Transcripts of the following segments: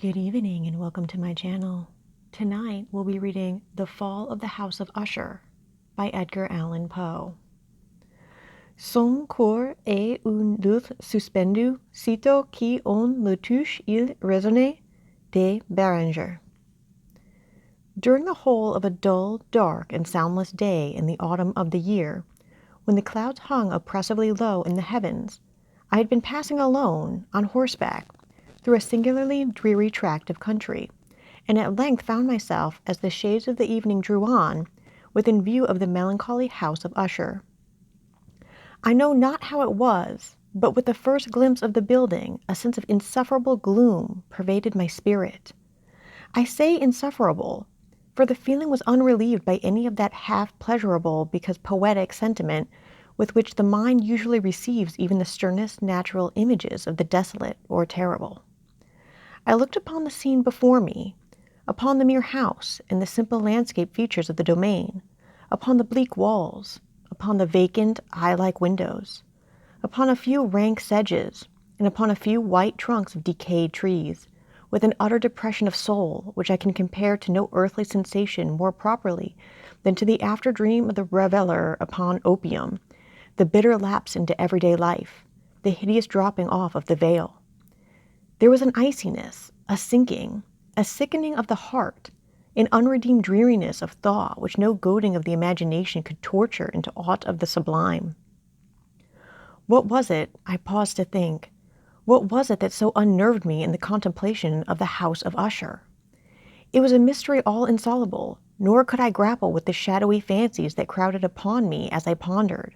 Good evening and welcome to my channel. Tonight we'll be reading The Fall of the House of Usher by Edgar Allan Poe. Son cœur est un luth suspendu, sitôt qui on le touche il résonne de Béranger. During the whole of a dull, dark, and soundless day in the autumn of the year, when the clouds hung oppressively low in the heavens, I had been passing alone, on horseback, through a singularly dreary tract of country, and at length found myself, as the shades of the evening drew on, within view of the melancholy house of Usher. I know not how it was, but with the first glimpse of the building, a sense of insufferable gloom pervaded my spirit. I say insufferable, for the feeling was unrelieved by any of that half-pleasurable because poetic sentiment with which the mind usually receives even the sternest natural images of the desolate or terrible. I looked upon the scene before me, upon the mere house and the simple landscape features of the domain, upon the bleak walls, upon the vacant, eye-like windows, upon a few rank sedges, and upon a few white trunks of decayed trees, with an utter depression of soul which I can compare to no earthly sensation more properly than to the after-dream of the reveller upon opium, the bitter lapse into everyday life, the hideous dropping off of the veil. There was an iciness, a sinking, a sickening of the heart, an unredeemed dreariness of thought which no goading of the imagination could torture into aught of the sublime. What was it, I paused to think, what was it that so unnerved me in the contemplation of the house of Usher? It was a mystery all insoluble, nor could I grapple with the shadowy fancies that crowded upon me as I pondered.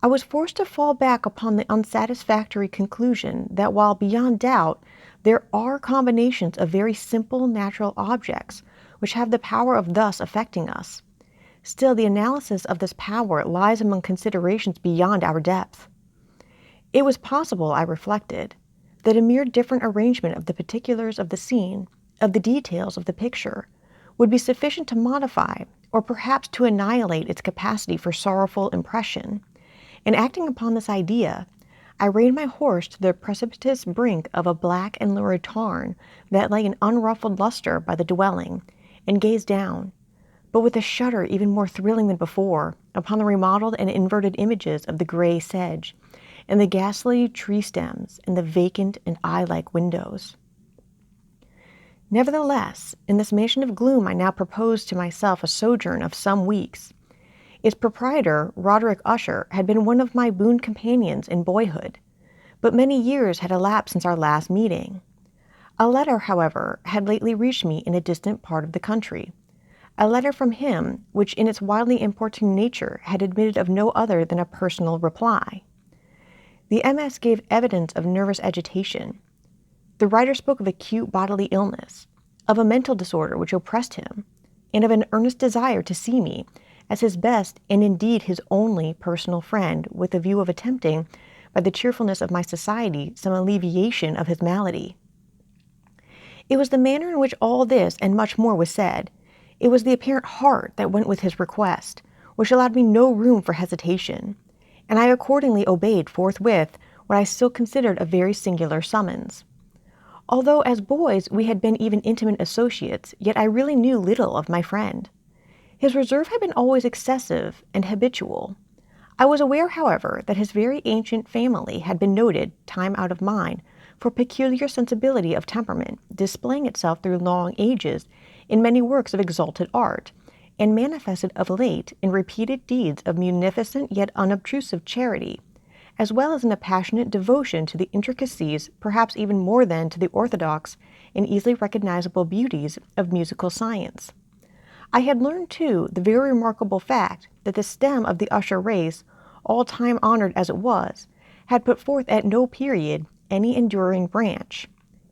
I was forced to fall back upon the unsatisfactory conclusion that while beyond doubt there are combinations of very simple natural objects which have the power of thus affecting us, still the analysis of this power lies among considerations beyond our depth. It was possible, I reflected, that a mere different arrangement of the particulars of the scene, of the details of the picture, would be sufficient to modify, or perhaps to annihilate its capacity for sorrowful impression. And acting upon this idea, I reined my horse to the precipitous brink of a black and lurid tarn that lay in unruffled luster by the dwelling, and gazed down, but with a shudder even more thrilling than before, upon the remodeled and inverted images of the gray sedge, and the ghastly tree stems, and the vacant and eye-like windows. Nevertheless, in this mansion of gloom I now proposed to myself a sojourn of some weeks. Its proprietor, Roderick Usher, had been one of my boon companions in boyhood, but many years had elapsed since our last meeting. A letter, however, had lately reached me in a distant part of the country, a letter from him which in its wildly importune nature had admitted of no other than a personal reply. The MS gave evidence of nervous agitation. The writer spoke of acute bodily illness, of a mental disorder which oppressed him, and of an earnest desire to see me as his best and indeed his only personal friend, with a view of attempting, by the cheerfulness of my society, some alleviation of his malady. It was the manner in which all this and much more was said, it was the apparent heart that went with his request, which allowed me no room for hesitation, and I accordingly obeyed forthwith what I still considered a very singular summons. Although as boys we had been even intimate associates, yet I really knew little of my friend. His reserve had been always excessive and habitual. I was aware, however, that his very ancient family had been noted, time out of mind, for peculiar sensibility of temperament, displaying itself through long ages in many works of exalted art, and manifested of late in repeated deeds of munificent yet unobtrusive charity, as well as in a passionate devotion to the intricacies, perhaps even more than to the orthodox and easily recognizable beauties of musical science. I had learned, too, the very remarkable fact that the stem of the Usher race, all time honored as it was, had put forth at no period any enduring branch.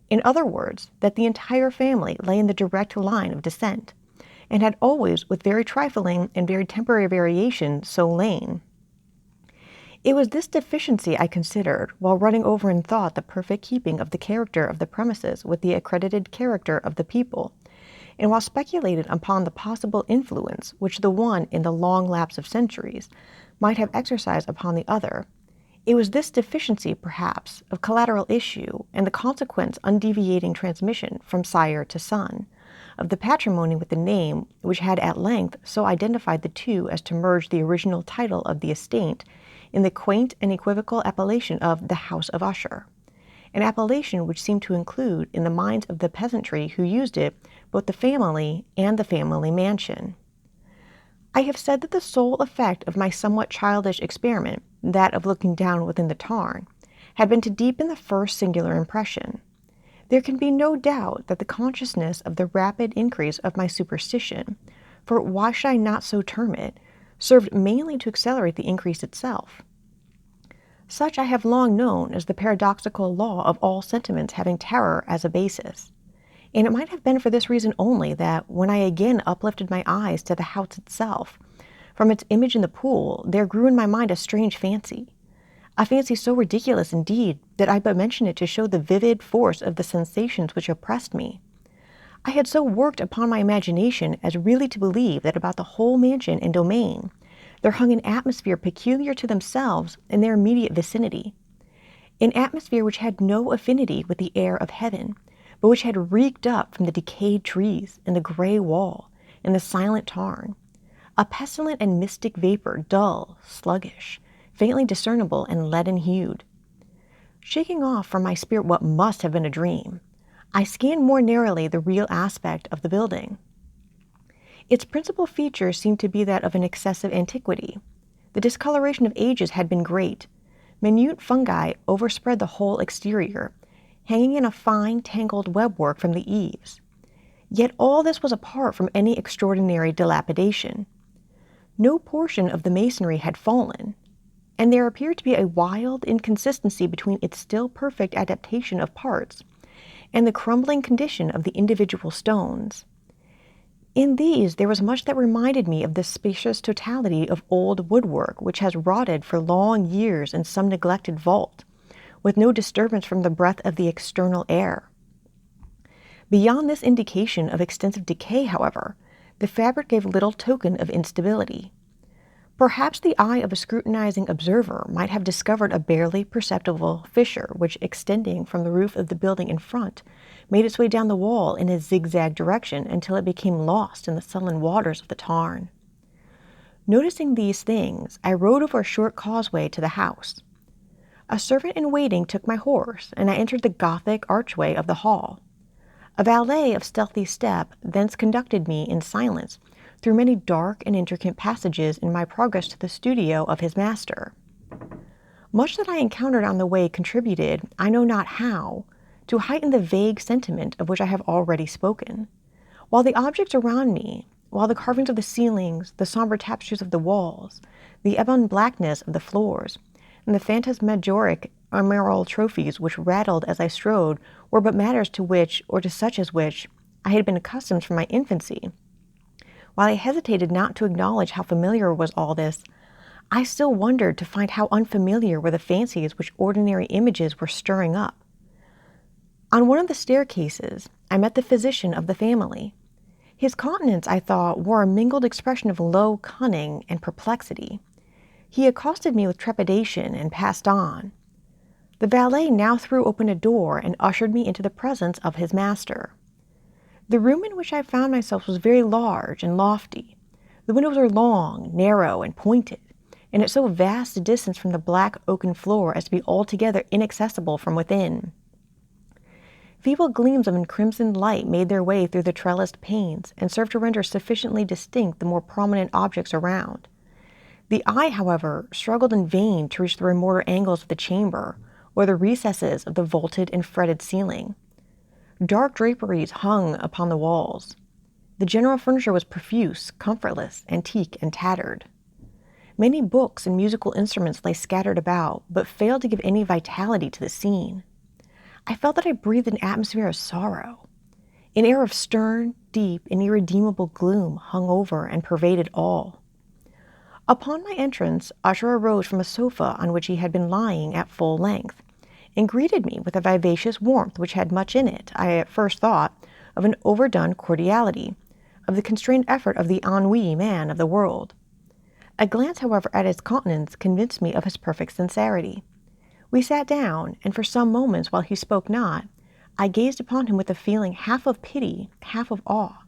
In other words, that the entire family lay in the direct line of descent, and had always, with very trifling and very temporary variation, so lain. It was this deficiency I considered, while running over in thought the perfect keeping of the character of the premises with the accredited character of the people, and while speculated upon the possible influence which the one in the long lapse of centuries might have exercised upon the other, It was this deficiency, perhaps, of collateral issue and the consequent undeviating transmission from sire to son of the patrimony with the name which had at length so identified the two as to merge the original title of the estate in the quaint and equivocal appellation of the House of Usher, an appellation which seemed to include in the minds of the peasantry who used it both the family and the family mansion. I have said that the sole effect of my somewhat childish experiment, that of looking down within the tarn, had been to deepen the first singular impression. There can be no doubt that the consciousness of the rapid increase of my superstition, for why should I not so term it, served mainly to accelerate the increase itself. Such I have long known as the paradoxical law of all sentiments having terror as a basis. And it might have been for this reason only that, when I again uplifted my eyes to the house itself, from its image in the pool, there grew in my mind a strange fancy. A fancy so ridiculous indeed that I but mention it to show the vivid force of the sensations which oppressed me. I had so worked upon my imagination as really to believe that about the whole mansion and domain there hung an atmosphere peculiar to themselves and their immediate vicinity, an atmosphere which had no affinity with the air of heaven, but which had reeked up from the decayed trees and the gray wall and the silent tarn, a pestilent and mystic vapor, dull, sluggish, faintly discernible and leaden-hued. Shaking off from my spirit what must have been a dream, I scanned more narrowly the real aspect of the building. Its principal feature seemed to be that of an excessive antiquity. The discoloration of ages had been great. Minute fungi overspread the whole exterior, hanging in a fine, tangled webwork from the eaves. Yet all this was apart from any extraordinary dilapidation. No portion of the masonry had fallen, and there appeared to be a wild inconsistency between its still perfect adaptation of parts and the crumbling condition of the individual stones. In these there was much that reminded me of the spacious totality of old woodwork which has rotted for long years in some neglected vault, with no disturbance from the breath of the external air. Beyond this indication of extensive decay, however, the fabric gave little token of instability. Perhaps the eye of a scrutinizing observer might have discovered a barely perceptible fissure which, extending from the roof of the building in front, made its way down the wall in a zigzag direction until it became lost in the sullen waters of the tarn. Noticing these things, I rode over a short causeway to the house. A servant in waiting took my horse, and I entered the Gothic archway of the hall. A valet of stealthy step thence conducted me in silence through many dark and intricate passages in my progress to the studio of his master. Much that I encountered on the way contributed, I know not how, to heighten the vague sentiment of which I have already spoken, while the objects around me, while the carvings of the ceilings, the somber tapestries of the walls, the ebon blackness of the floors, and the phantasmagoric armorial trophies which rattled as I strode were but matters to which, or to such as which, I had been accustomed from my infancy. While I hesitated not to acknowledge how familiar was all this, I still wondered to find how unfamiliar were the fancies which ordinary images were stirring up. On one of the staircases, I met the physician of the family. His countenance, I thought, wore a mingled expression of low cunning and perplexity. He accosted me with trepidation and passed on. The valet now threw open a door and ushered me into the presence of his master. The room in which I found myself was very large and lofty. The windows were long, narrow, and pointed, and at so vast a distance from the black oaken floor as to be altogether inaccessible from within. Feeble gleams of encrimsoned light made their way through the trellised panes and served to render sufficiently distinct the more prominent objects around. The eye, however, struggled in vain to reach the remoter angles of the chamber or the recesses of the vaulted and fretted ceiling. Dark draperies hung upon the walls. The general furniture was profuse, comfortless, antique, and tattered. Many books and musical instruments lay scattered about, but failed to give any vitality to the scene. I felt that I breathed an atmosphere of sorrow. An air of stern, deep, and irredeemable gloom hung over and pervaded all. Upon my entrance, Usher arose from a sofa on which he had been lying at full length, and greeted me with a vivacious warmth which had much in it, I at first thought, of an overdone cordiality, of the constrained effort of the ennuyé man of the world. A glance, however, at his countenance convinced me of his perfect sincerity. We sat down, and for some moments while he spoke not, I gazed upon him with a feeling half of pity, half of awe.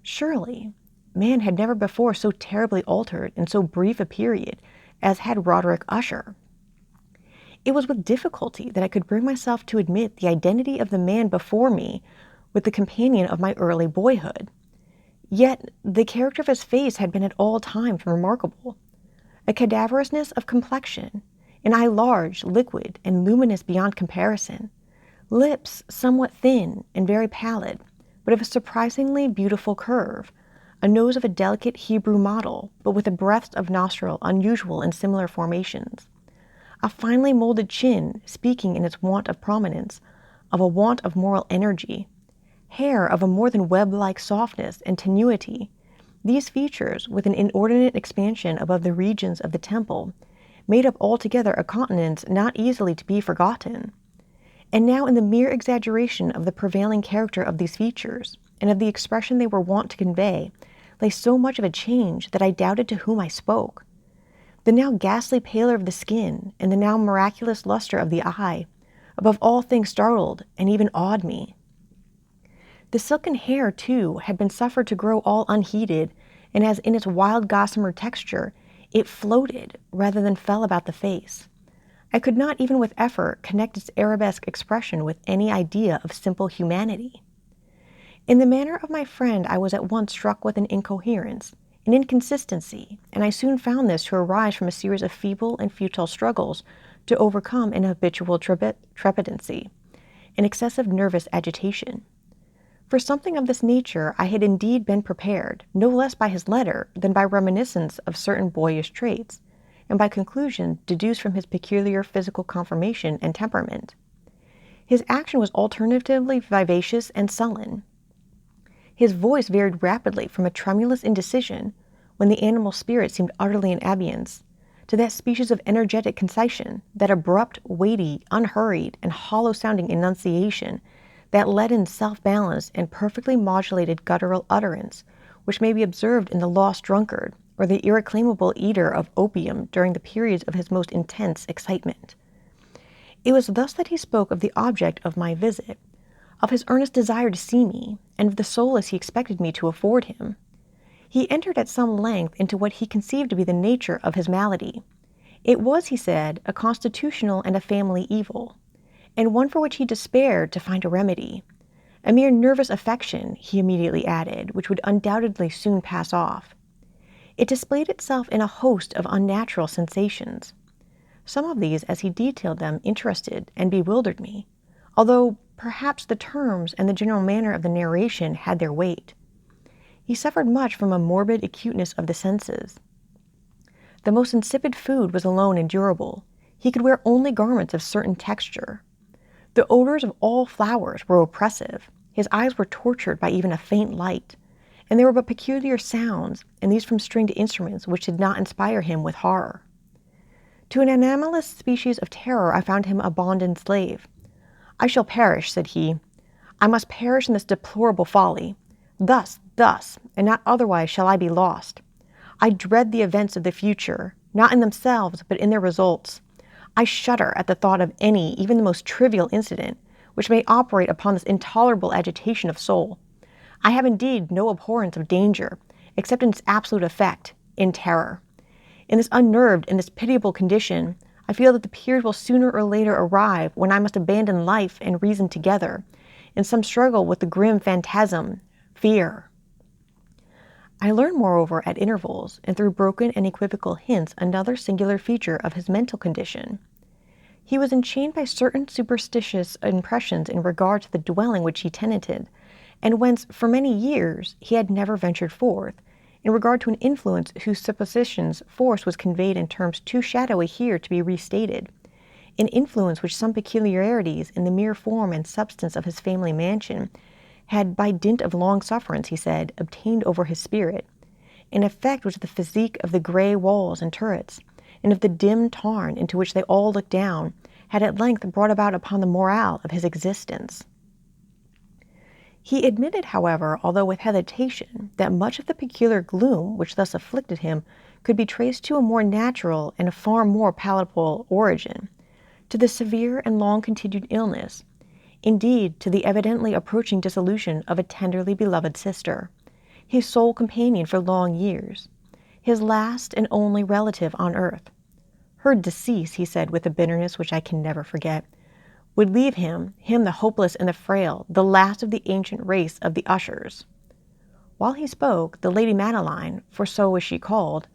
Surely, man had never before so terribly altered in so brief a period as had Roderick Usher. It was with difficulty that I could bring myself to admit the identity of the man before me with the companion of my early boyhood. Yet the character of his face had been at all times remarkable. A cadaverousness of complexion, an eye large, liquid, and luminous beyond comparison, lips somewhat thin and very pallid, but of a surprisingly beautiful curve, a nose of a delicate Hebrew model, but with a breadth of nostril unusual in similar formations, a finely molded chin speaking in its want of prominence, of a want of moral energy, hair of a more than web-like softness and tenuity. These features, with an inordinate expansion above the regions of the temple, made up altogether a countenance not easily to be forgotten. And now in the mere exaggeration of the prevailing character of these features, and of the expression they were wont to convey, lay so much of a change that I doubted to whom I spoke. The now ghastly pallor of the skin, and the now miraculous luster of the eye, above all things startled and even awed me. The silken hair, too, had been suffered to grow all unheeded, and as in its wild gossamer texture, it floated rather than fell about the face. I could not even with effort connect its arabesque expression with any idea of simple humanity. In the manner of my friend I was at once struck with an incoherence, an inconsistency, and I soon found this to arise from a series of feeble and futile struggles to overcome an habitual trepidancy, an excessive nervous agitation. For something of this nature I had indeed been prepared, no less by his letter than by reminiscence of certain boyish traits, and by conclusion deduced from his peculiar physical conformation and temperament. His action was alternatively vivacious and sullen. His voice varied rapidly from a tremulous indecision, when the animal spirit seemed utterly in abeyance, to that species of energetic concision, that abrupt, weighty, unhurried, and hollow-sounding enunciation, that leaden, self-balanced, and perfectly modulated guttural utterance, which may be observed in the lost drunkard, or the irreclaimable eater of opium during the periods of his most intense excitement. It was thus that he spoke of the object of my visit, of his earnest desire to see me, and of the solace he expected me to afford him. He entered at some length into what he conceived to be the nature of his malady. It was, he said, a constitutional and a family evil, and one for which he despaired to find a remedy. A mere nervous affection, he immediately added, which would undoubtedly soon pass off. It displayed itself in a host of unnatural sensations. Some of these, as he detailed them, interested and bewildered me, although perhaps the terms and the general manner of the narration had their weight. He suffered much from a morbid acuteness of the senses. The most insipid food was alone endurable. He could wear only garments of certain texture. The odors of all flowers were oppressive. His eyes were tortured by even a faint light, and there were but peculiar sounds, and these from stringed instruments, which did not inspire him with horror. To an anomalous species of terror I found him a bond and slave. "I shall perish," said he. "I must perish in this deplorable folly. Thus, and not otherwise shall I be lost. I dread the events of the future, not in themselves, but in their results. I shudder at the thought of any, even the most trivial incident, which may operate upon this intolerable agitation of soul. I have indeed no abhorrence of danger, except in its absolute effect, in terror. In this unnerved and this pitiable condition, I feel that the period will sooner or later arrive when I must abandon life and reason together, in some struggle with the grim phantasm, fear." I learned, moreover, at intervals, and through broken and equivocal hints, another singular feature of his mental condition. He was enchained by certain superstitious impressions in regard to the dwelling which he tenanted, and whence, for many years, he had never ventured forth, in regard to an influence whose suppositions force was conveyed in terms too shadowy here to be restated, an influence which some peculiarities in the mere form and substance of his family mansion had, by dint of long sufferance, he said, obtained over his spirit, an effect which the physique of the grey walls and turrets, and of the dim tarn into which they all looked down, had at length brought about upon the morale of his existence. He admitted, however, although with hesitation, that much of the peculiar gloom which thus afflicted him could be traced to a more natural and a far more palatable origin, to the severe and long-continued illness, indeed to the evidently approaching dissolution of a tenderly beloved sister, his sole companion for long years, his last and only relative on earth. Her decease, he said with a bitterness which I can never forget, would leave him the hopeless and the frail, the last of the ancient race of the Ushers. While he spoke, the Lady Madeline, for so was she called,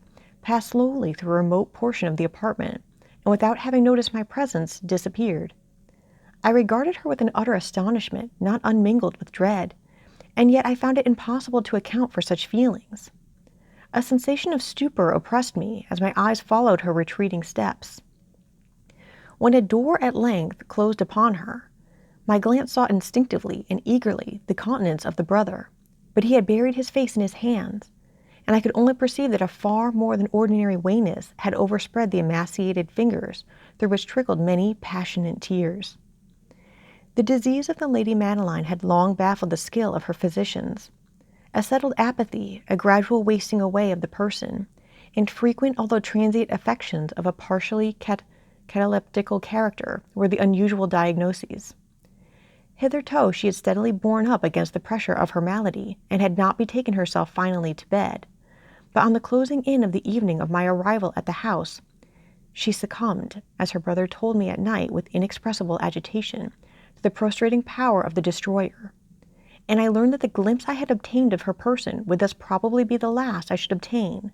passed slowly through a remote portion of the apartment, and without having noticed my presence, disappeared. I regarded her with an utter astonishment, not unmingled with dread, and yet I found it impossible to account for such feelings. A sensation of stupor oppressed me as my eyes followed her retreating steps. When a door at length closed upon her, my glance sought instinctively and eagerly the countenance of the brother, but he had buried his face in his hands, and I could only perceive that a far more than ordinary wayness had overspread the emaciated fingers through which trickled many passionate tears. The disease of the Lady Madeline had long baffled the skill of her physicians. A settled apathy, a gradual wasting away of the person, and frequent although transient affections of a partially cataleptical character were the unusual diagnoses. Hitherto she had steadily borne up against the pressure of her malady, and had not betaken herself finally to bed. But on the closing in of the evening of my arrival at the house, she succumbed, as her brother told me at night with inexpressible agitation, to the prostrating power of the destroyer. And I learned that the glimpse I had obtained of her person would thus probably be the last I should obtain,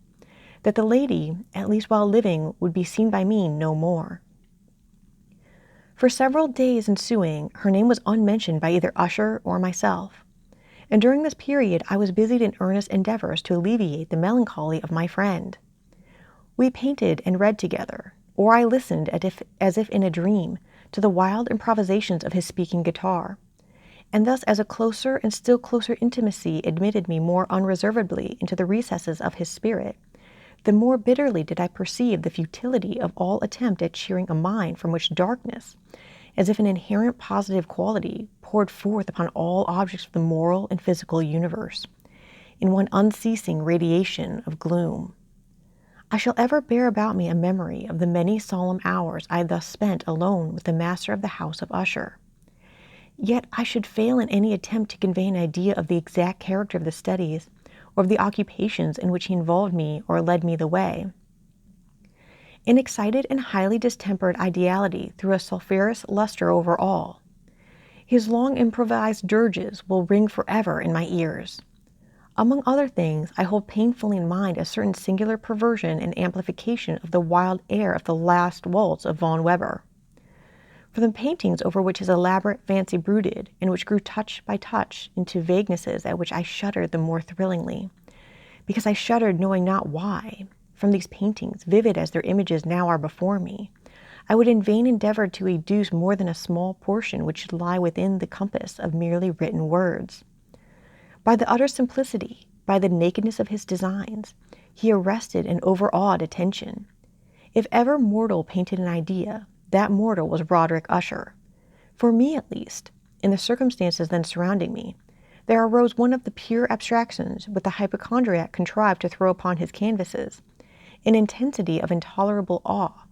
that the lady, at least while living, would be seen by me no more. For several days ensuing, her name was unmentioned by either Usher or myself, and during this period I was busied in earnest endeavors to alleviate the melancholy of my friend. We painted and read together, or I listened as if in a dream to the wild improvisations of his speaking guitar, and thus as a closer and still closer intimacy admitted me more unreservedly into the recesses of his spirit, the more bitterly did I perceive the futility of all attempt at cheering a mind from which darkness, as if an inherent positive quality, poured forth upon all objects of the moral and physical universe, in one unceasing radiation of gloom. I shall ever bear about me a memory of the many solemn hours I thus spent alone with the master of the house of Usher. Yet I should fail in any attempt to convey an idea of the exact character of the studies, or of the occupations in which he involved me or led me the way. An excited and highly distempered ideality threw a sulphurous luster over all. His long improvised dirges will ring forever in my ears. Among other things, I hold painfully in mind a certain singular perversion and amplification of the wild air of the last waltz of von Weber. From the paintings over which his elaborate fancy brooded, and which grew touch by touch into vaguenesses at which I shuddered the more thrillingly, because I shuddered knowing not why, from these paintings, vivid as their images now are before me, I would in vain endeavor to educe more than a small portion which should lie within the compass of merely written words. By the utter simplicity, by the nakedness of his designs, he arrested and overawed attention. If ever mortal painted an idea, that mortal was Roderick Usher. For me, at least, in the circumstances then surrounding me, there arose one of the pure abstractions which the hypochondriac contrived to throw upon his canvases, an intensity of intolerable awe,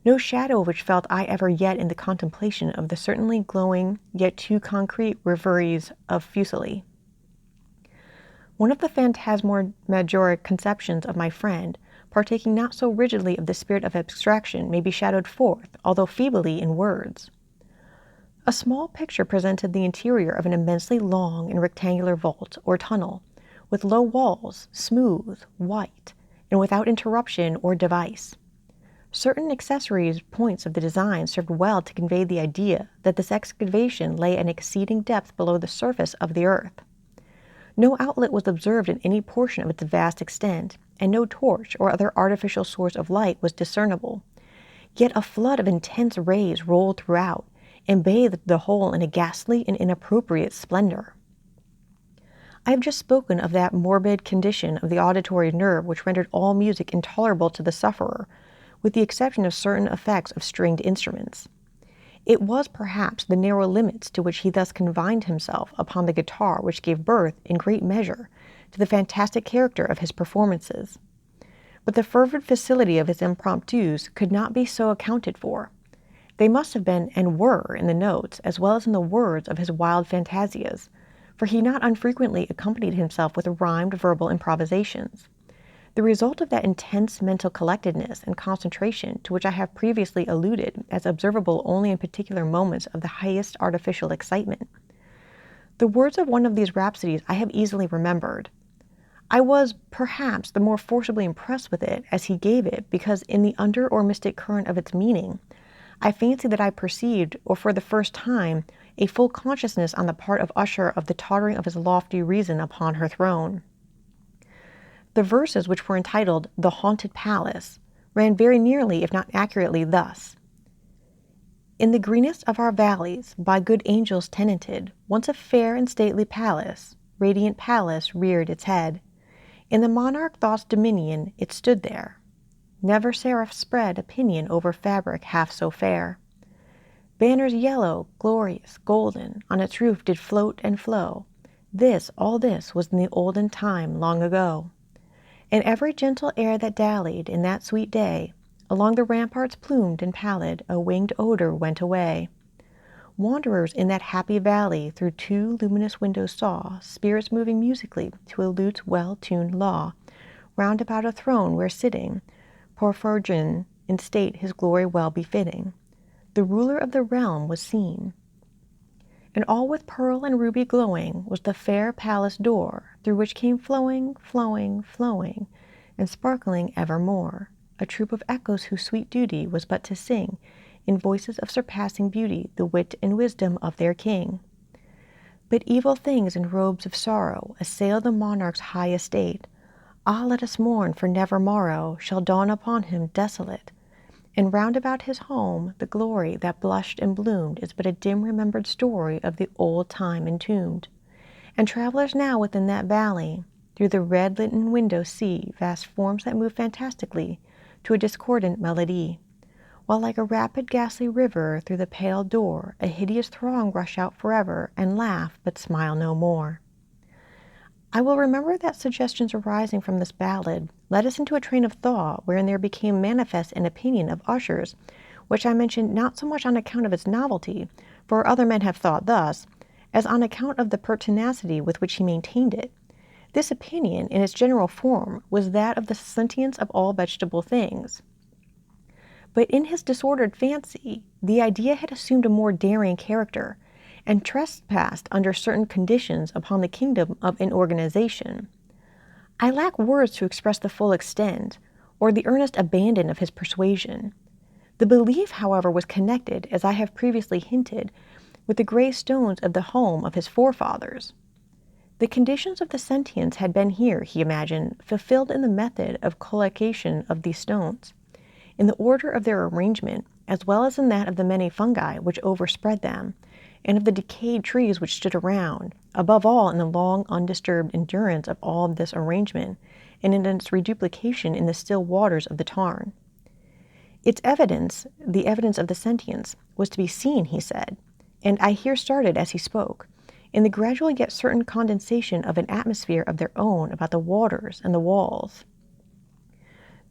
no shadow of which felt I ever yet in the contemplation of the certainly glowing, yet too concrete reveries of Fuseli. One of the phantasmagoric conceptions of my friend, partaking not so rigidly of the spirit of abstraction, may be shadowed forth, although feebly, in words. A small picture presented the interior of an immensely long and rectangular vault or tunnel, with low walls, smooth, white, and without interruption or device. Certain accessory points of the design served well to convey the idea that this excavation lay at an exceeding depth below the surface of the earth. No outlet was observed in any portion of its vast extent, and no torch or other artificial source of light was discernible. Yet a flood of intense rays rolled throughout, and bathed the whole in a ghastly and inappropriate splendor. I have just spoken of that morbid condition of the auditory nerve which rendered all music intolerable to the sufferer, with the exception of certain effects of stringed instruments. It was perhaps the narrow limits to which he thus confined himself upon the guitar which gave birth, in great measure, to the fantastic character of his performances. But the fervid facility of his impromptus could not be so accounted for. They must have been and were in the notes as well as in the words of his wild fantasias, for he not unfrequently accompanied himself with rhymed verbal improvisations. The result of that intense mental collectedness and concentration to which I have previously alluded as observable only in particular moments of the highest artificial excitement. The words of one of these rhapsodies I have easily remembered. I was, perhaps, the more forcibly impressed with it as he gave it because in the under or mystic current of its meaning, I fancy that I perceived, or for the first time, a full consciousness on the part of Usher of the tottering of his lofty reason upon her throne. The verses, which were entitled The Haunted Palace, ran very nearly, if not accurately, thus. In the greenest of our valleys, by good angels tenanted, once a fair and stately palace, radiant palace, reared its head. In the monarch thought's dominion it stood there. Never seraph spread a pinion over fabric half so fair. Banners yellow, glorious, golden, on its roof did float and flow. All this was in the olden time long ago. And every gentle air that dallied in that sweet day, along the ramparts plumed and pallid, a winged odor went away. Wanderers in that happy valley through two luminous windows saw spirits moving musically to a lute's well-tuned law, round about a throne where sitting, Porphyrion in state his glory well befitting, the ruler of the realm was seen. And all with pearl and ruby glowing was the fair palace door, through which came flowing, flowing, flowing, and sparkling evermore, a troop of echoes whose sweet duty was but to sing, in voices of surpassing beauty, the wit and wisdom of their king. But evil things in robes of sorrow assail the monarch's high estate. Ah, let us mourn, for never morrow shall dawn upon him desolate. And round about his home the glory that blushed and bloomed is but a dim remembered story of the old time entombed. And travelers now within that valley, through the red litten windows see vast forms that move fantastically to a discordant melody, while like a rapid ghastly river through the pale door a hideous throng rush out forever and laugh but smile no more. I will remember that suggestions arising from this ballad led us into a train of thought wherein there became manifest an opinion of Usher's, which I mentioned not so much on account of its novelty, for other men have thought thus, as on account of the pertinacity with which he maintained it. This opinion, in its general form, was that of the sentience of all vegetable things. But in his disordered fancy, the idea had assumed a more daring character, and trespassed under certain conditions upon the kingdom of inorganization. I lack words to express the full extent, or the earnest abandon of his persuasion. The belief, however, was connected, as I have previously hinted, with the gray stones of the home of his forefathers. The conditions of the sentience had been here, he imagined, fulfilled in the method of collocation of these stones, in the order of their arrangement, as well as in that of the many fungi which overspread them, and of the decayed trees which stood around, above all in the long undisturbed endurance of all this arrangement, and in its reduplication in the still waters of the tarn. Its evidence, the evidence of the sentience, was to be seen, he said, and I here started as he spoke, in the gradual yet certain condensation of an atmosphere of their own about the waters and the walls.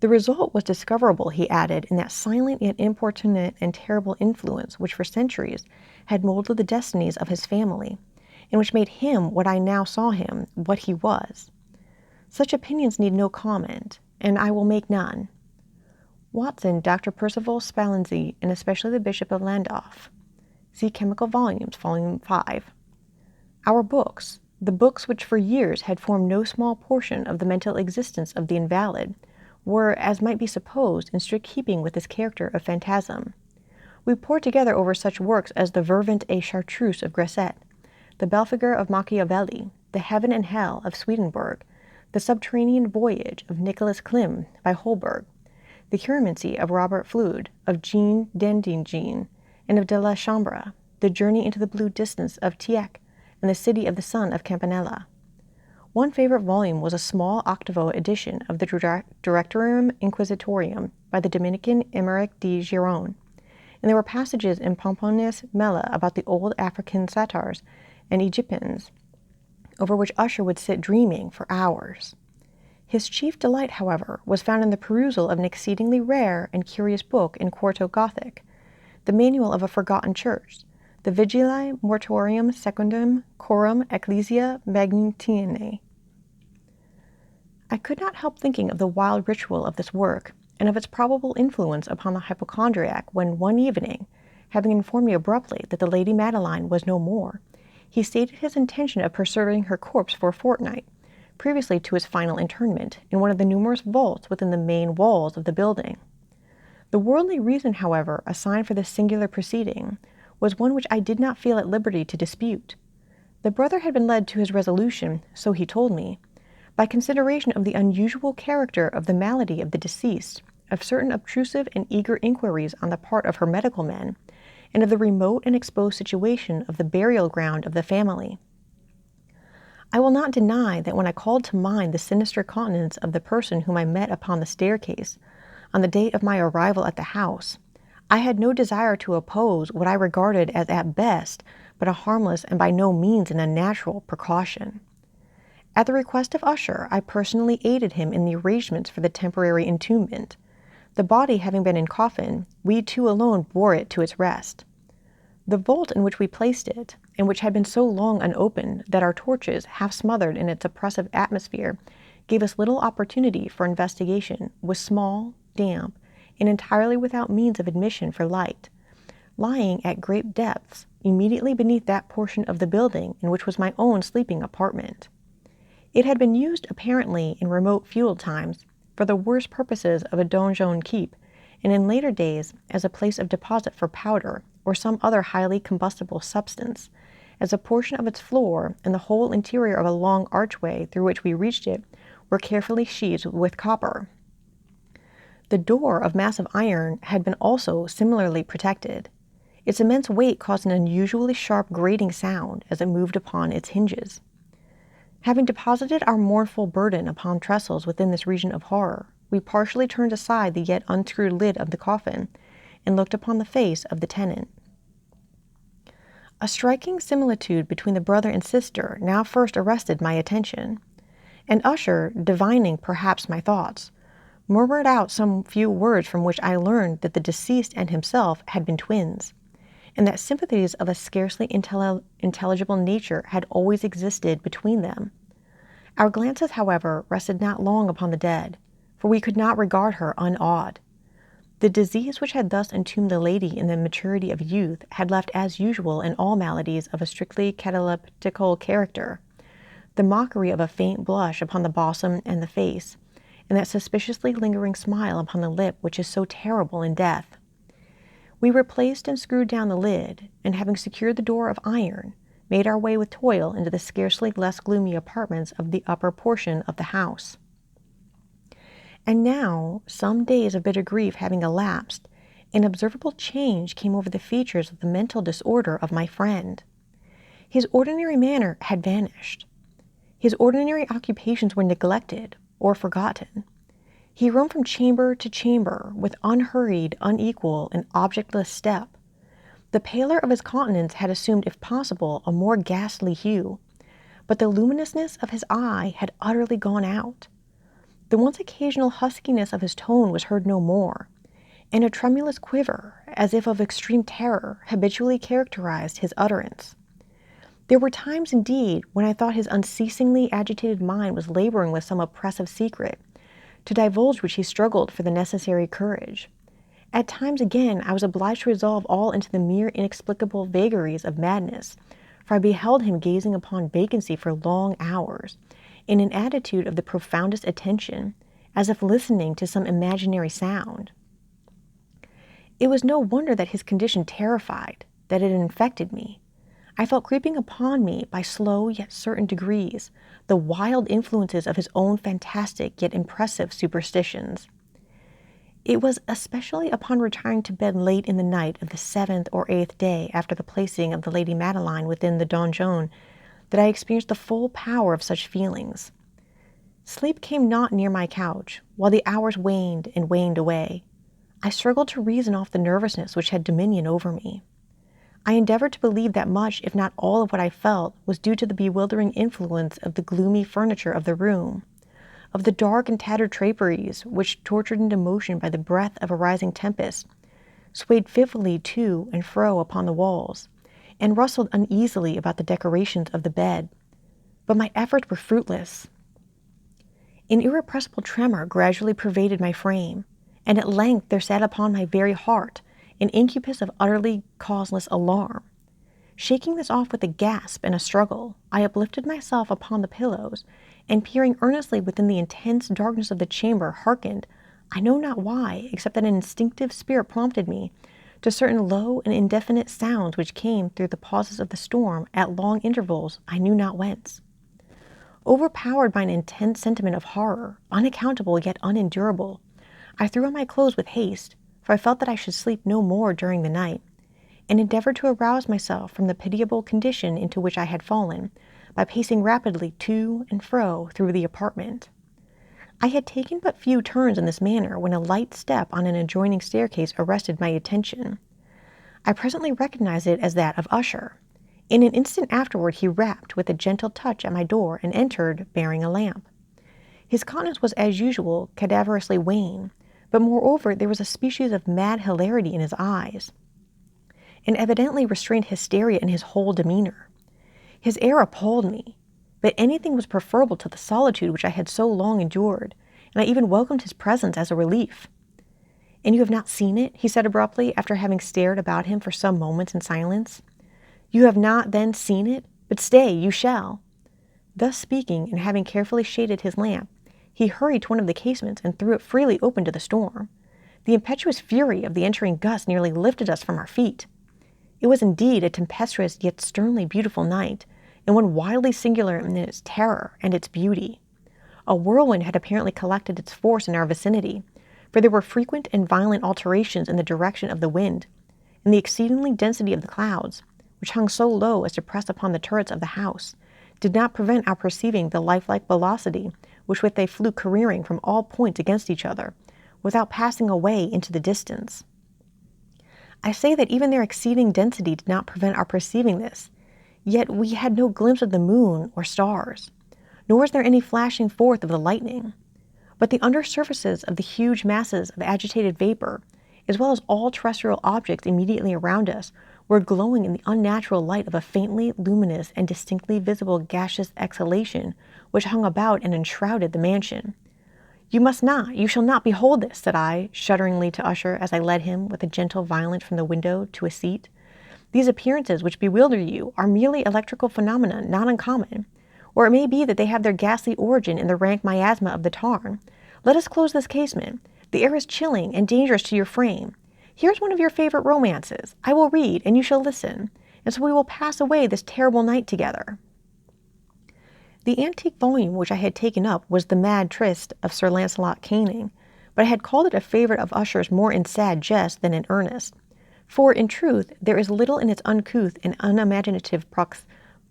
The result was discoverable, he added, in that silent yet importunate and terrible influence which for centuries had molded the destinies of his family, and which made him what I now saw him, what he was. Such opinions need no comment, and I will make none. Watson, Dr. Percival Spallanzani, and especially the Bishop of Llandaff. See Chemical Volumes, Volume 5. Our books, the books which for years had formed no small portion of the mental existence of the invalid, were, as might be supposed, in strict keeping with this character of phantasm. We pored together over such works as the Vervent et Chartreuse of Gresset, the Belphegor of Machiavelli, the Heaven and Hell of Swedenborg, the Subterranean Voyage of Nicholas Klim by Holberg, the Cheiromancy of Robert Fludd, of Jean d'Endingen, and of de la Chambre, the Journey into the Blue Distance of Tieck, and the City of the Sun of Campanella. One favorite volume was a small octavo edition of the Directorium Inquisitorium by the Dominican Emeric de Giron, and there were passages in Pomponius Mela about the old African satyrs and Egyptians, over which Usher would sit dreaming for hours. His chief delight, however, was found in the perusal of an exceedingly rare and curious book in quarto Gothic, the manual of a forgotten church, the Vigili Mortuorium Secundum Coram Ecclesia Magnitianae. I could not help thinking of the wild ritual of this work, and of its probable influence upon the hypochondriac when one evening, having informed me abruptly that the Lady Madeline was no more, he stated his intention of preserving her corpse for a fortnight, previously to his final interment, in one of the numerous vaults within the main walls of the building. The worldly reason, however, assigned for this singular proceeding was one which I did not feel at liberty to dispute. The brother had been led to his resolution, so he told me, by consideration of the unusual character of the malady of the deceased, of certain obtrusive and eager inquiries on the part of her medical men, and of the remote and exposed situation of the burial ground of the family. I will not deny that when I called to mind the sinister countenance of the person whom I met upon the staircase, on the day of my arrival at the house, I had no desire to oppose what I regarded as at best but a harmless and by no means an unnatural precaution. At the request of Usher, I personally aided him in the arrangements for the temporary entombment. The body having been in coffin, we two alone bore it to its rest. The vault in which we placed it, and which had been so long unopened that our torches, half smothered in its oppressive atmosphere, gave us little opportunity for investigation, was small, damp, and entirely without means of admission for light, lying at great depths immediately beneath that portion of the building in which was my own sleeping apartment. It had been used apparently in remote feudal times for the worst purposes of a donjon keep, and in later days as a place of deposit for powder or some other highly combustible substance, as a portion of its floor and the whole interior of a long archway through which we reached it were carefully sheathed with copper. The door of massive iron had been also similarly protected. Its immense weight caused an unusually sharp grating sound as it moved upon its hinges. Having deposited our mournful burden upon trestles within this region of horror, we partially turned aside the yet unscrewed lid of the coffin, and looked upon the face of the tenant. A striking similitude between the brother and sister now first arrested my attention, and Usher, divining perhaps my thoughts, murmured out some few words from which I learned that the deceased and himself had been twins, and that sympathies of a scarcely intelligible nature had always existed between them. Our glances, however, rested not long upon the dead, for we could not regard her unawed. The disease which had thus entombed the lady in the maturity of youth had left as usual in all maladies of a strictly cataleptical character, the mockery of a faint blush upon the bosom and the face, and that suspiciously lingering smile upon the lip which is so terrible in death. We replaced and screwed down the lid, and having secured the door of iron, made our way with toil into the scarcely less gloomy apartments of the upper portion of the house. And now, some days of bitter grief having elapsed, an observable change came over the features of the mental disorder of my friend. His ordinary manner had vanished. His ordinary occupations were neglected or forgotten. He roamed from chamber to chamber with unhurried, unequal, and objectless step. The pallor of his countenance had assumed, if possible, a more ghastly hue, but the luminousness of his eye had utterly gone out. The once occasional huskiness of his tone was heard no more, and a tremulous quiver, as if of extreme terror, habitually characterized his utterance. There were times, indeed, when I thought his unceasingly agitated mind was laboring with some oppressive secret, to divulge which he struggled for the necessary courage. At times again I was obliged to resolve all into the mere inexplicable vagaries of madness, for I beheld him gazing upon vacancy for long hours, in an attitude of the profoundest attention, as if listening to some imaginary sound. It was no wonder that his condition terrified, that it infected me. I felt creeping upon me by slow yet certain degrees the wild influences of his own fantastic yet impressive superstitions. It was especially upon retiring to bed late in the night of the 7th or 8th day after the placing of the Lady Madeline within the donjon that I experienced the full power of such feelings. Sleep came not near my couch, while the hours waned and waned away. I struggled to reason off the nervousness which had dominion over me. I endeavored to believe that much, if not all, of what I felt was due to the bewildering influence of the gloomy furniture of the room, of the dark and tattered draperies which, tortured into motion by the breath of a rising tempest, swayed fitfully to and fro upon the walls, and rustled uneasily about the decorations of the bed. But my efforts were fruitless. An irrepressible tremor gradually pervaded my frame, and at length there sat upon my very heart an incubus of utterly causeless alarm. Shaking this off with a gasp and a struggle, I uplifted myself upon the pillows, and peering earnestly within the intense darkness of the chamber, hearkened, I know not why, except that an instinctive spirit prompted me, to certain low and indefinite sounds which came through the pauses of the storm at long intervals, I knew not whence. Overpowered by an intense sentiment of horror, unaccountable yet unendurable, I threw on my clothes with haste, for I felt that I should sleep no more during the night, and endeavored to arouse myself from the pitiable condition into which I had fallen, by pacing rapidly to and fro through the apartment. I had taken but few turns in this manner when a light step on an adjoining staircase arrested my attention. I presently recognized it as that of Usher. In an instant afterward he rapped with a gentle touch at my door and entered, bearing a lamp. His countenance was as usual cadaverously wan, but moreover there was a species of mad hilarity in his eyes, and evidently restrained hysteria in his whole demeanor. His air appalled me, but anything was preferable to the solitude which I had so long endured, and I even welcomed his presence as a relief. "And you have not seen it?" he said abruptly, after having stared about him for some moments in silence. "You have not then seen it? But stay, you shall." Thus speaking, and having carefully shaded his lamp, he hurried to one of the casements and threw it freely open to the storm. The impetuous fury of the entering gust nearly lifted us from our feet. It was indeed a tempestuous yet sternly beautiful night, and one wildly singular in its terror and its beauty. A whirlwind had apparently collected its force in our vicinity, for there were frequent and violent alterations in the direction of the wind, and the exceedingly density of the clouds, which hung so low as to press upon the turrets of the house, did not prevent our perceiving the lifelike velocity with which they flew careering from all points against each other, without passing away into the distance. I say that even their exceeding density did not prevent our perceiving this, yet we had no glimpse of the moon or stars, nor was there any flashing forth of the lightning. But the under surfaces of the huge masses of agitated vapor, as well as all terrestrial objects immediately around us, were glowing in the unnatural light of a faintly luminous and distinctly visible gaseous exhalation which hung about and enshrouded the mansion. You shall not behold this," said I, shudderingly to Usher as I led him with a gentle violence from the window to a seat. "These appearances which bewilder you are merely electrical phenomena not uncommon, or it may be that they have their ghastly origin in the rank miasma of the tarn. Let us close this casement. The air is chilling and dangerous to your frame. Here is one of your favorite romances. I will read, and you shall listen, and so we will pass away this terrible night together." The antique volume which I had taken up was The Mad Trist of Sir Lancelot Canning, but I had called it a favorite of Usher's more in sad jest than in earnest, for, in truth, there is little in its uncouth and unimaginative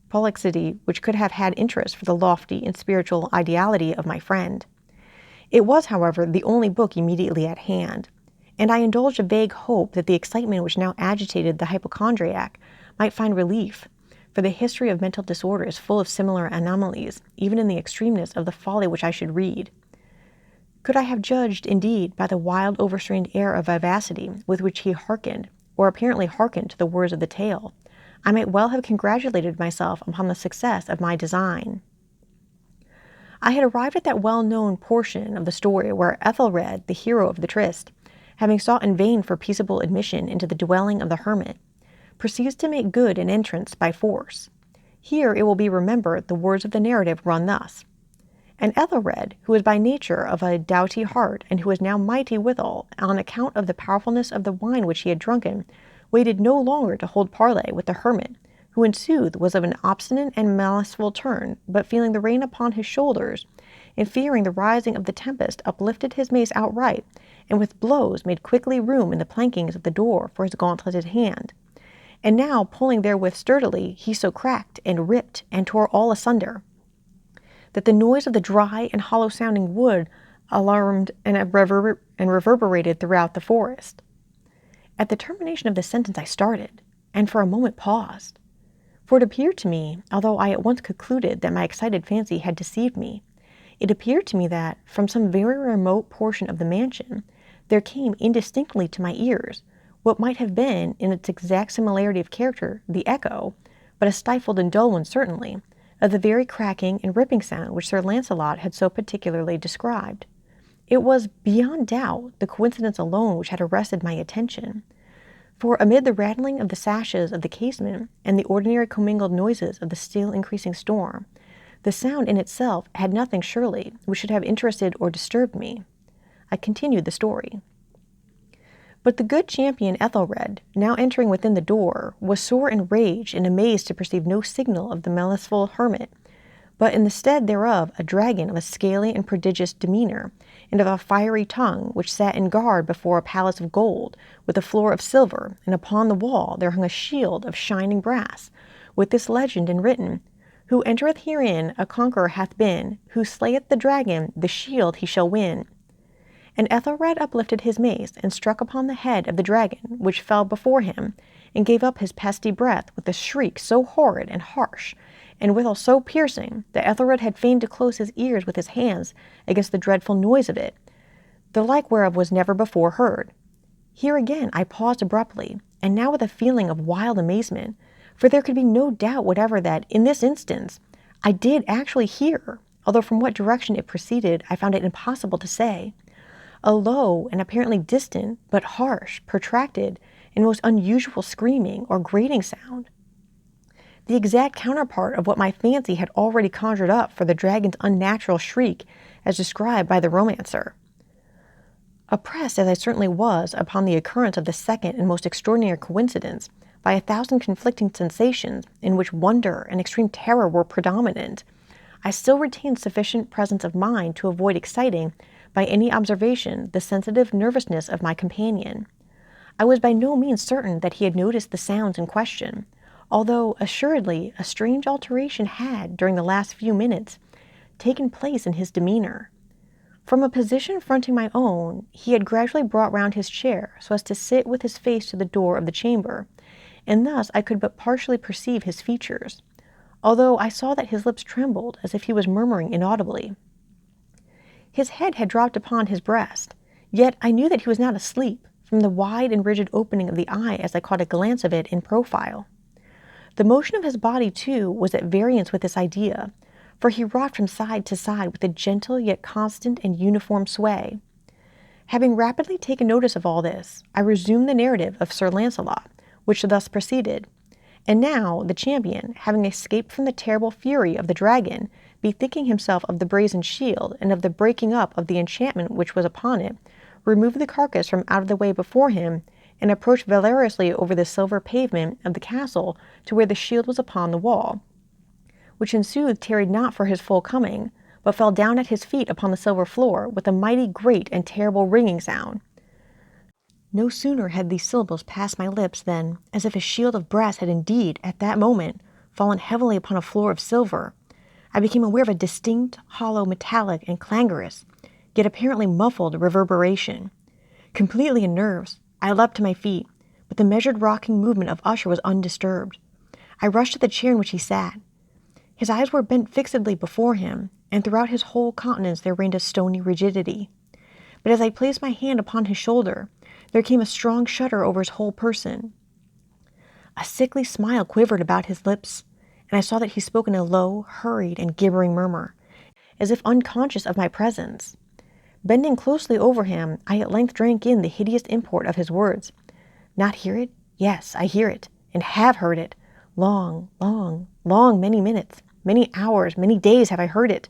prolixity which could have had interest for the lofty and spiritual ideality of my friend. It was, however, the only book immediately at hand, and I indulged a vague hope that the excitement which now agitated the hypochondriac might find relief, for the history of mental disorder is full of similar anomalies, even in the extremeness of the folly which I should read. Could I have judged, indeed, by the wild overstrained air of vivacity with which he hearkened, or apparently hearkened to the words of the tale, I might well have congratulated myself upon the success of my design. I had arrived at that well-known portion of the story where Ethelred, the hero of the tryst, having sought in vain for peaceable admission into the dwelling of the hermit, proceeds to make good an entrance by force. Here, it will be remembered, the words of the narrative run thus: "And Ethelred, who was by nature of a doughty heart, and who was now mighty withal, on account of the powerfulness of the wine which he had drunken, waited no longer to hold parley with the hermit, who in sooth was of an obstinate and maliceful turn, but feeling the rain upon his shoulders, and fearing the rising of the tempest, uplifted his mace outright, and with blows made quickly room in the plankings of the door for his gauntleted hand. And now, pulling therewith sturdily, he so cracked and ripped and tore all asunder, that the noise of the dry and hollow-sounding wood alarmed and reverberated throughout the forest." At the termination of this sentence I started, and for a moment paused, for it appeared to me, although I at once concluded that my excited fancy had deceived me, it appeared to me that, from some very remote portion of the mansion, there came indistinctly to my ears, what might have been, in its exact similarity of character, the echo, but a stifled and dull one certainly, of the very cracking and ripping sound which Sir Lancelot had so particularly described. It was, beyond doubt, the coincidence alone which had arrested my attention, for amid the rattling of the sashes of the casement and the ordinary commingled noises of the still increasing storm, the sound in itself had nothing surely which should have interested or disturbed me. I continued the story. But the good champion Ethelred, now entering within the door, was sore enraged and amazed to perceive no signal of the merciful hermit, but in the stead thereof a dragon of a scaly and prodigious demeanour, and of a fiery tongue, which sat in guard before a palace of gold, with a floor of silver, and upon the wall there hung a shield of shining brass, with this legend enwritten, Who entereth herein a conqueror hath been, who slayeth the dragon, the shield he shall win. And Ethelred uplifted his mace, and struck upon the head of the dragon, which fell before him, and gave up his pesty breath with a shriek so horrid and harsh, and withal so piercing, that Ethelred had fain to close his ears with his hands against the dreadful noise of it, the like whereof was never before heard. Here again I paused abruptly, and now with a feeling of wild amazement, for there could be no doubt whatever that, in this instance, I did actually hear, although from what direction it proceeded I found it impossible to say, a low and apparently distant, but harsh, protracted, and most unusual screaming or grating sound, the exact counterpart of what my fancy had already conjured up for the dragon's unnatural shriek as described by the romancer. Oppressed as I certainly was upon the occurrence of the second and most extraordinary coincidence, by 1,000 conflicting sensations in which wonder and extreme terror were predominant, I still retained sufficient presence of mind to avoid exciting, by any observation, the sensitive nervousness of my companion. I was by no means certain that he had noticed the sounds in question, although assuredly a strange alteration had, during the last few minutes, taken place in his demeanour. From a position fronting my own, he had gradually brought round his chair so as to sit with his face to the door of the chamber, and thus I could but partially perceive his features, although I saw that his lips trembled as if he was murmuring inaudibly. His head had dropped upon his breast, yet I knew that he was not asleep, from the wide and rigid opening of the eye as I caught a glance of it in profile. The motion of his body, too, was at variance with this idea, for he rocked from side to side with a gentle yet constant and uniform sway. Having rapidly taken notice of all this, I resumed the narrative of Sir Lancelot, which thus proceeded. And now the champion, having escaped from the terrible fury of the dragon, bethinking himself of the brazen shield, and of the breaking up of the enchantment which was upon it, removed the carcass from out of the way before him, and approached valorously over the silver pavement of the castle to where the shield was upon the wall, which in sooth tarried not for his full coming, but fell down at his feet upon the silver floor with a mighty great and terrible ringing sound. No sooner had these syllables passed my lips than, as if a shield of brass had indeed, at that moment, fallen heavily upon a floor of silver, I became aware of a distinct, hollow, metallic, and clangorous, yet apparently muffled reverberation. Completely unnerved, I leapt to my feet, but the measured rocking movement of Usher was undisturbed. I rushed to the chair in which he sat. His eyes were bent fixedly before him, and throughout his whole countenance there reigned a stony rigidity. But as I placed my hand upon his shoulder, there came a strong shudder over his whole person. A sickly smile quivered about his lips, and I saw that he spoke in a low, hurried, and gibbering murmur, as if unconscious of my presence. Bending closely over him, I at length drank in the hideous import of his words. Not hear it? Yes, I hear it, and have heard it. Long, many minutes, many hours, many days have I heard it.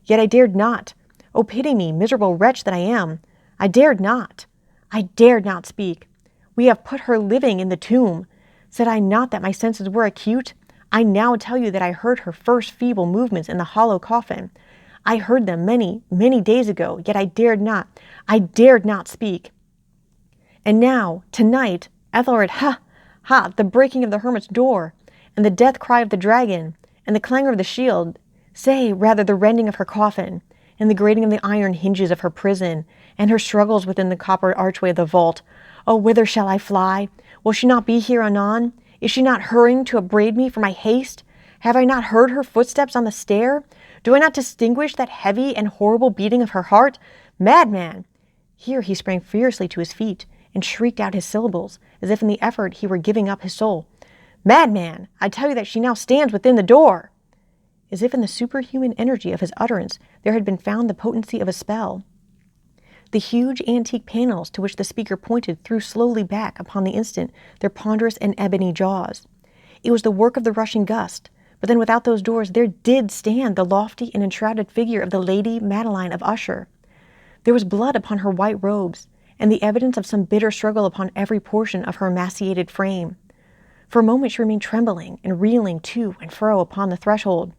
Yet I dared not. Oh, pity me, miserable wretch that I am. I dared not speak. We have put her living in the tomb. Said I not that my senses were acute? I now tell you that I heard her first feeble movements in the hollow coffin. I heard them many, many days ago, yet I dared not speak. And now, tonight, Ethelred, the breaking of the hermit's door, and the death cry of the dragon, and the clangor of the shield, say, rather, the rending of her coffin, and the grating of the iron hinges of her prison, and her struggles within the copper archway of the vault. Oh, whither shall I fly? Will she not be here anon? Is she not hurrying to upbraid me for my haste? Have I not heard her footsteps on the stair? Do I not distinguish that heavy and horrible beating of her heart? Madman! Here he sprang fiercely to his feet, and shrieked out his syllables, as if in the effort he were giving up his soul. "Madman, I tell you that she now stands within the door!" As if in the superhuman energy of his utterance there had been found the potency of a spell. The huge antique panels to which the speaker pointed threw slowly back upon the instant their ponderous and ebony jaws. It was the work of the rushing gust, but then without those doors there did stand the lofty and enshrouded figure of the Lady Madeline of Usher. There was blood upon her white robes, and the evidence of some bitter struggle upon every portion of her emaciated frame. For a moment she remained trembling and reeling to and fro upon the threshold.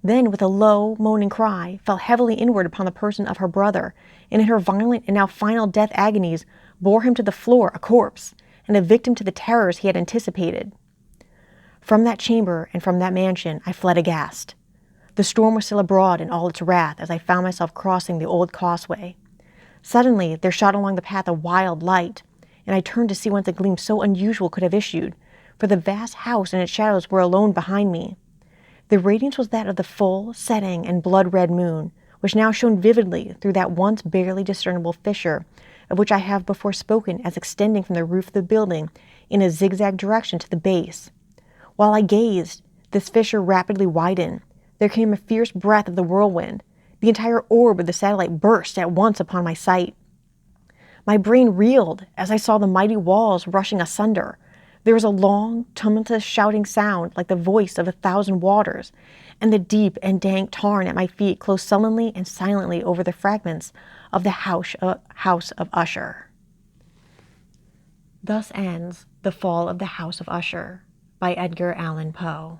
Then, with a low, moaning cry, fell heavily inward upon the person of her brother, and in her violent and now final death agonies bore him to the floor a corpse, and a victim to the terrors he had anticipated. From that chamber and from that mansion I fled aghast. The storm was still abroad in all its wrath as I found myself crossing the old causeway. Suddenly there shot along the path a wild light, and I turned to see whence a gleam so unusual could have issued, for the vast house and its shadows were alone behind me. The radiance was that of the full, setting, and blood-red moon, which now shone vividly through that once barely discernible fissure, of which I have before spoken as extending from the roof of the building in a zigzag direction to the base. While I gazed, this fissure rapidly widened. There came a fierce breath of the whirlwind. The entire orb of the satellite burst at once upon my sight. My brain reeled as I saw the mighty walls rushing asunder. There was a long, tumultuous shouting sound like the voice of 1,000 waters, and the deep and dank tarn at my feet closed sullenly and silently over the fragments of the house of Usher. Thus ends The Fall of the House of Usher by Edgar Allan Poe.